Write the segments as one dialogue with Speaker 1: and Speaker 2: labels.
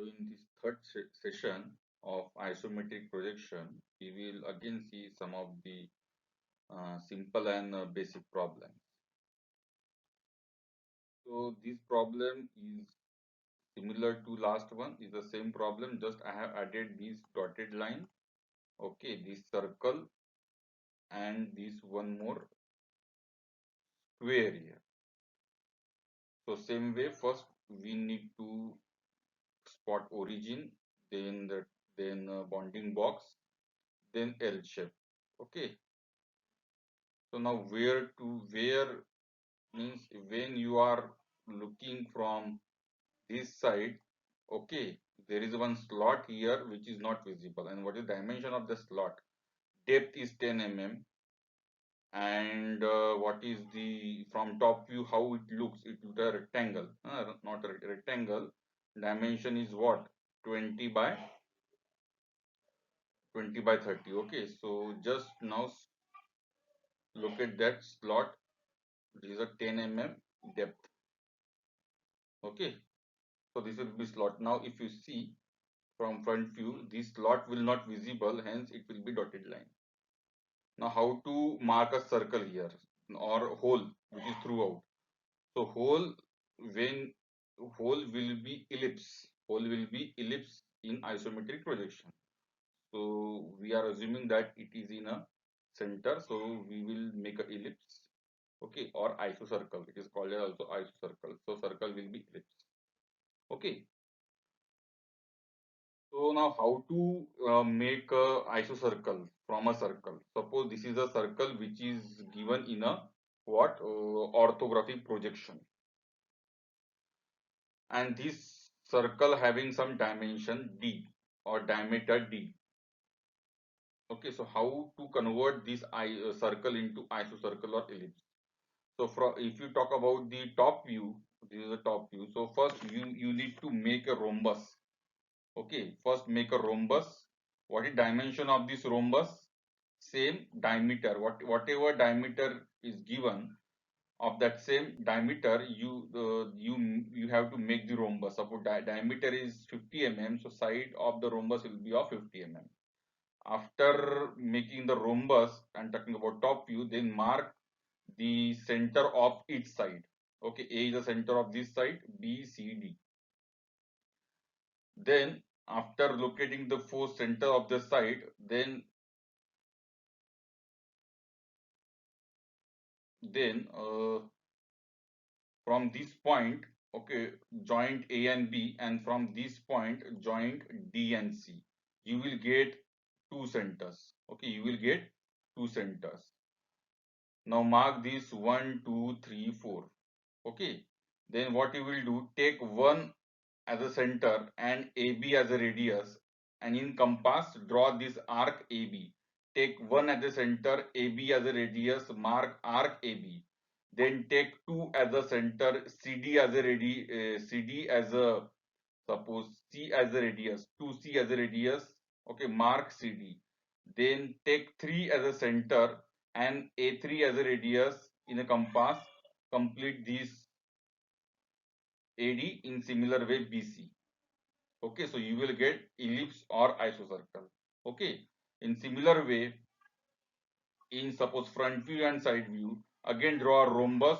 Speaker 1: So in this third session of isometric projection, we will again see some of the simple and basic problems. So this problem is similar to last one, is the same problem, just I have added this dotted line, okay, this circle and this one more square here. So same way, first we need to spot origin, then bounding box, then L shape. Okay. So now where means when you are looking from this side, okay, there is one slot here which is not visible. And what is dimension of the slot? Depth is 10 mm. And what is the from top view how it looks? It is a rectangle, not a rectangle. Dimension is what? 20 by 20 by 30. Okay, so just now look at that slot. This is a 10 mm depth. Okay, so this will be slot. Now if you see from front view, this slot will not visible, hence it will be dotted line. Now how to mark a circle here or hole which is throughout? So when hole will be ellipse. Hole will be ellipse in isometric projection. So we are assuming that it is in a center. So we will make a ellipse. Okay, or isocircle. It is called also isocircle. So circle will be ellipse. Okay. So now how to make a isocircle from a circle? Suppose this is a circle which is given in a what orthographic projection, and this circle having some dimension d or diameter d. Okay, so how to convert this circle into isocircle or ellipse? So if you talk about the top view, this is the top view. So first you need to make a rhombus. Okay, first make a rhombus. What is dimension of this rhombus? Same diameter. Whatever diameter is given of that same diameter, you have to make the rhombus. Suppose diameter is 50 mm, so side of the rhombus will be of 50 mm. After making the rhombus and talking about top view, then mark the center of each side. Okay, A is the center of this side, B, C, D. Then after locating the four center of the side, then from this point, okay, joint A and B, and from this point joint D and C. You will get two centers. Okay, you will get two centers. Now mark this 1, 2, 3, 4. Okay, then what you will do, take one as a center and AB as a radius, and in compass draw this arc AB. Take one as a center, AB as a radius, mark arc AB. Then take two as a center, CD as a, suppose C as a radius, 2C as a radius, okay, mark CD. Then take 3 as a center and A3 as a radius in a compass, complete this AD in similar way BC. Okay, so you will get ellipse or isocircle. Okay, in similar way, in suppose front view and side view, again draw a rhombus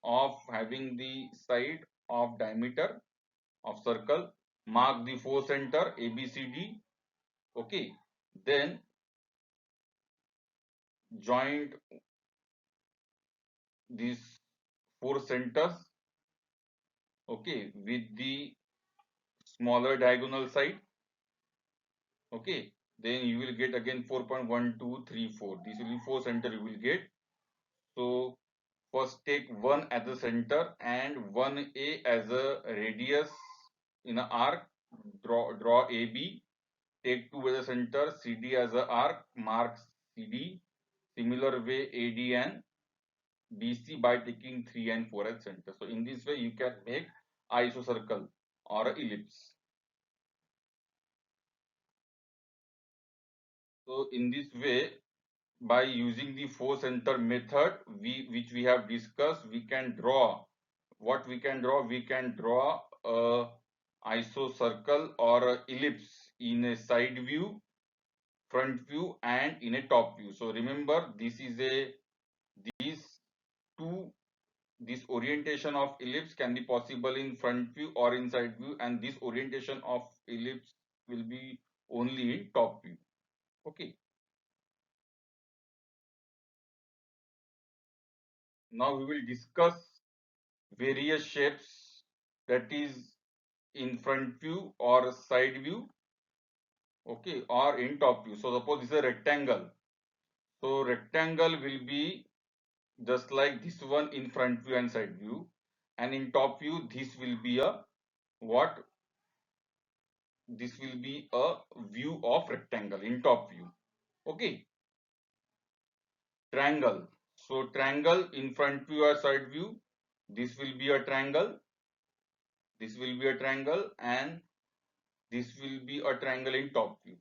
Speaker 1: of having the side of diameter of circle, mark the four center ABCD. Okay, then joint these four centers, okay, with the smaller diagonal side. Okay, then you will get again 4.1234. This will be four center you will get. So first take one as a center and 1A as a radius in an arc. Draw AB. Take 2 as a center, CD as a arc, mark CD. Similar way AD and BC by taking 3 and 4 as center. So in this way you can make isocircle or ellipse. So in this way, by using the four center method which we have discussed, we can draw what we can draw. We can draw a isocircle or a ellipse in a side view, front view and in a top view. So remember, these two this orientation of ellipse can be possible in front view or in side view, and this orientation of ellipse will be only in top view. Okay. Now we will discuss various shapes, that is in front view or side view, okay, or in top view. So suppose this is a rectangle. So rectangle will be just like this one in front view and side view, and in top view this will be a what? This will be a view of rectangle in top view. Okay. Triangle. So triangle in front view or side view, this will be a triangle, this will be a triangle, and this will be a triangle in top view.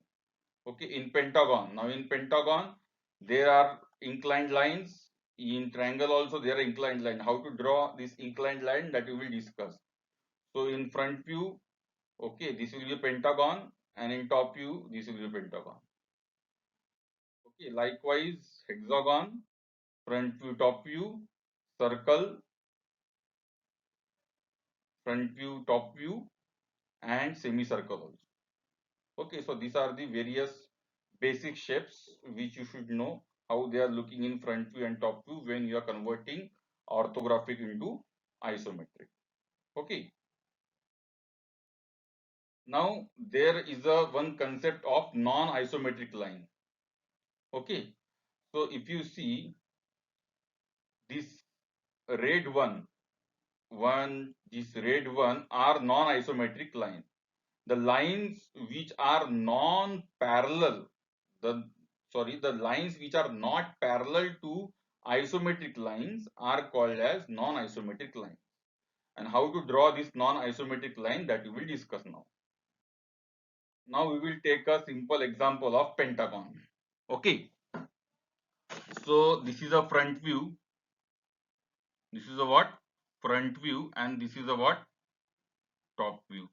Speaker 1: Okay. In pentagon, now in pentagon there are inclined lines. In triangle also there are inclined line. How to draw this inclined line, that we will discuss. So in front view, okay, this will be a pentagon, and in top view this will be a pentagon. Okay, likewise hexagon, front view, top view, circle, front view, top view, and semicircle also. Okay, so these are the various basic shapes which you should know how they are looking in front view and top view when you are converting orthographic into isometric. Okay, now there is a one concept of non-isometric line. Okay, so if you see this red this red one are non-isometric line. The lines which are non-parallel, the lines which are not parallel to isometric lines are called as non-isometric line. And how to draw this non-isometric line, that we will discuss now. Now we will take a simple example of pentagon. Okay, so this is a front view. This is a what? Front view, and this is a what? Top view.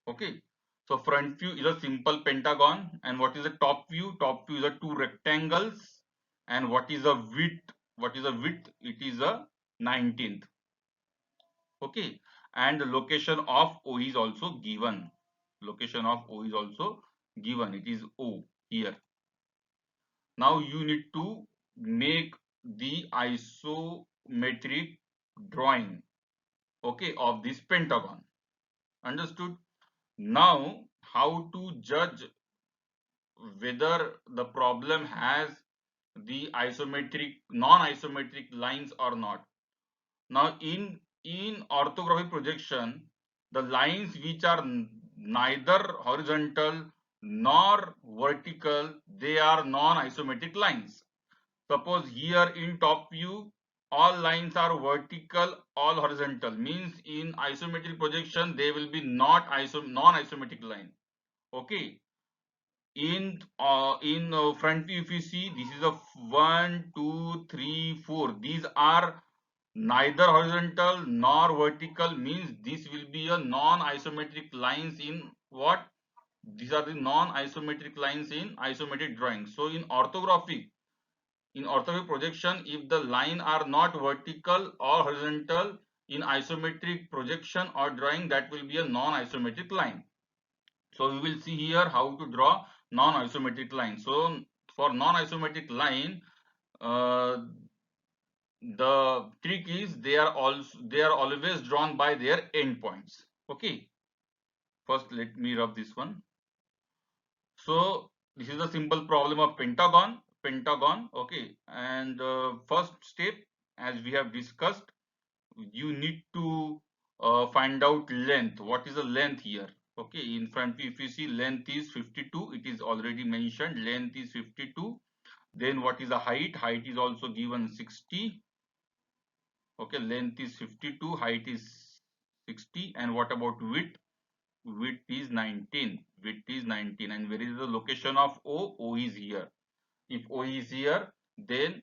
Speaker 1: Okay, so front view is a simple pentagon, and what is the top view? Top view is a two rectangles, and what is the width? What is the width? It is a 19th. Okay, and the location of O is also given. Location of O is also given. It is O here. Now you need to make the isometric drawing, okay, of this pentagon. Understood? Now, how to judge whether the problem has the isometric, non-isometric lines or not? Now, in orthographic projection, the lines which are neither horizontal nor vertical, they are non-isometric lines. Suppose here in top view, all lines are vertical, all horizontal. Means in isometric projection, they will be not non-isometric line. Okay. In front view, if you see, this is a 1, 2, 3, 4. These are neither horizontal nor vertical. Means this will be a non-isometric lines in what? These are the non-isometric lines in isometric drawing. So in orthographic projection, if the line are not vertical or horizontal in isometric projection or drawing, that will be a non-isometric line. So we will see here how to draw non-isometric line. So for non-isometric line, the trick is they are always drawn by their endpoints. Okay. First, let me rub this one. So this is a simple problem of pentagon. Okay, and first step, as we have discussed, you need to find out length. What is the length here? Okay, in front view, if you see, length is 52. It is already mentioned. Length is 52. Then what is the height? Height is also given 60. Okay, length is 52. Height is 60. And what about width? Width is 19. Width is 19. And where is the location of O? O is here. If O is here, then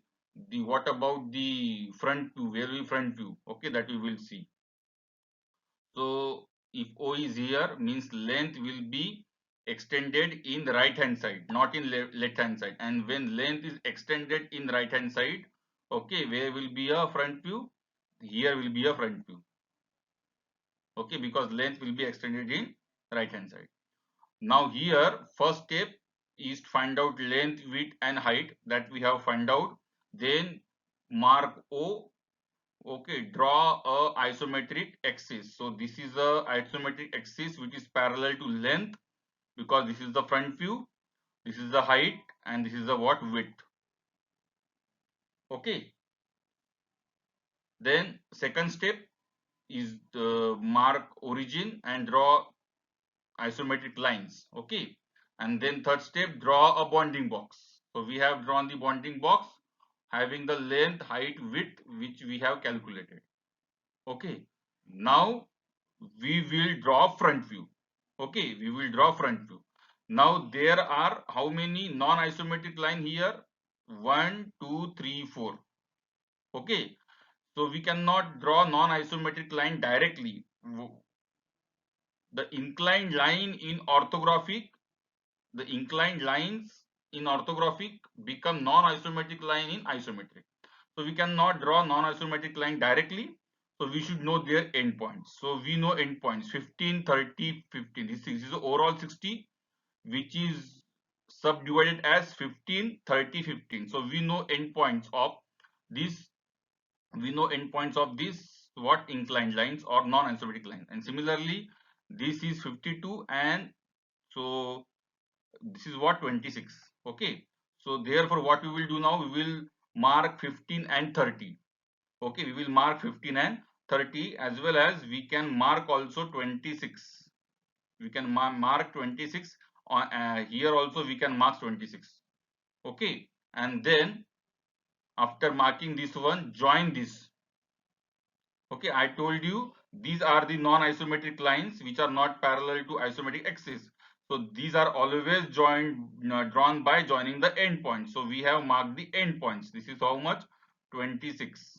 Speaker 1: what about the front view? Where will front view? Okay, that we will see. So if O is here, means length will be extended in the right hand side, not in left hand side. And when length is extended in right hand side, okay, where will be a front view? Here will be a front view. Okay, because length will be extended in right hand side. Now here first step is to find out length, width and height, that we have find out. Then mark O. Okay, draw a isometric axis. So this is a isometric axis which is parallel to length, because this is the front view, this is the height, and this is the what, width. Okay, then second step is mark origin and draw isometric lines. Okay, and then third step, draw a bounding box. So we have drawn the bounding box having the length, height, width which we have calculated. Okay, now we will draw front view. Okay, we will draw front view. Now there are how many non-isometric line here? 1, 2, 3, 4. Okay, so we cannot draw non-isometric line directly. The inclined line in orthographic, the inclined lines in orthographic become non-isometric line in isometric. So we cannot draw non-isometric line directly. So we should know their endpoints. So we know endpoints 15, 30, 15. This is the overall 60, which is subdivided as 15, 30, 15. So we know endpoints of this. We know endpoints of this what, inclined lines or non-isometric lines. And similarly, this is 52, and so this is what, 26. Okay, so therefore what we will do now, we will mark 15 and 30. Okay, we will mark 15 and 30, as well as we can mark also 26. We can mark 26 on here also we can mark 26. Okay, and then after marking this one, join this. Okay, I told you these are the non-isometric lines which are not parallel to isometric axis. So these are always joined, drawn by joining the endpoints. So we have marked the endpoints. This is how much? 26.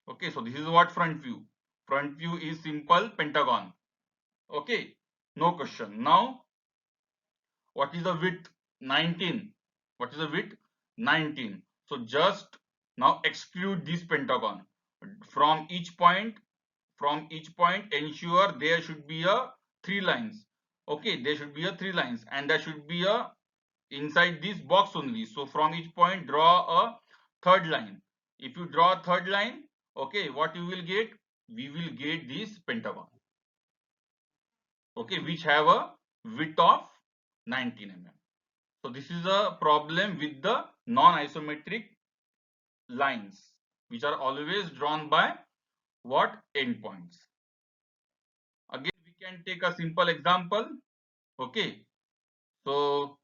Speaker 1: Okay, so this is what front view. Front view is simple pentagon. Okay, no question. Now, what is the width? 19. What is the width? 19. So just now exclude this pentagon from each point. From each point, ensure there should be a three lines. Okay, there should be a three lines, and there should be a inside this box only. So from each point, draw a third line. If you draw a third line, okay, what you will get? We will get this pentagon. Okay, which have a width of 19 mm. So this is a problem with the non-isometric lines, which are always drawn by what, endpoints. Again, we can take a simple example. Okay, so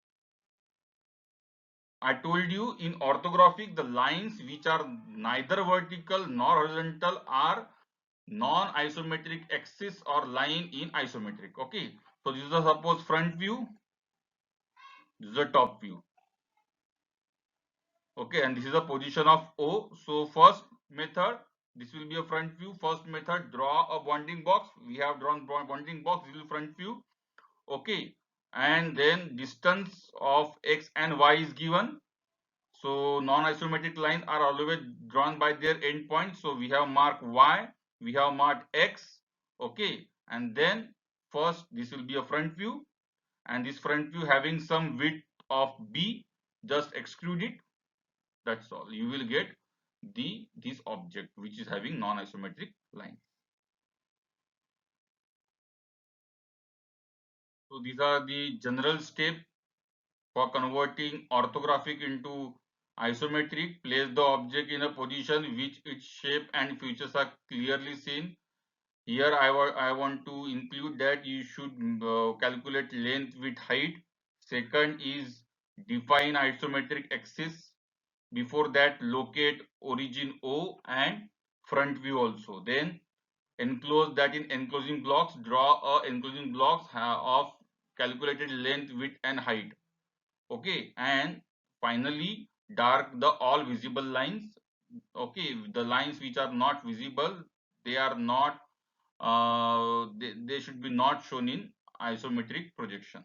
Speaker 1: I told you in orthographic, the lines which are neither vertical nor horizontal are non-isometric axis or line in isometric. Okay, so this is a suppose front view, this is a top view. Okay, and this is the position of O. So first method, this will be a front view. First method, draw a bounding box. We have drawn bounding box. This is front view. Okay, and then distance of x and y is given. So non-isometric lines are always drawn by their endpoints. So we have marked y, we have marked x. Okay, and then first this will be a front view, and this front view having some width of b, just exclude it. That's all. You will get this object which is having non-isometric lines. So these are the general steps for converting orthographic into isometric. Place the object in a position which its shape and features are clearly seen. Here I want to include that you should calculate length, width, height. Second is define isometric axis. Before that, locate origin O and front view also. Then enclose that in enclosing blocks. Draw a enclosing blocks of calculated length, width and height. Okay, and finally dark the all visible lines. Okay, the lines which are not visible, they are not they should be not shown in isometric projection.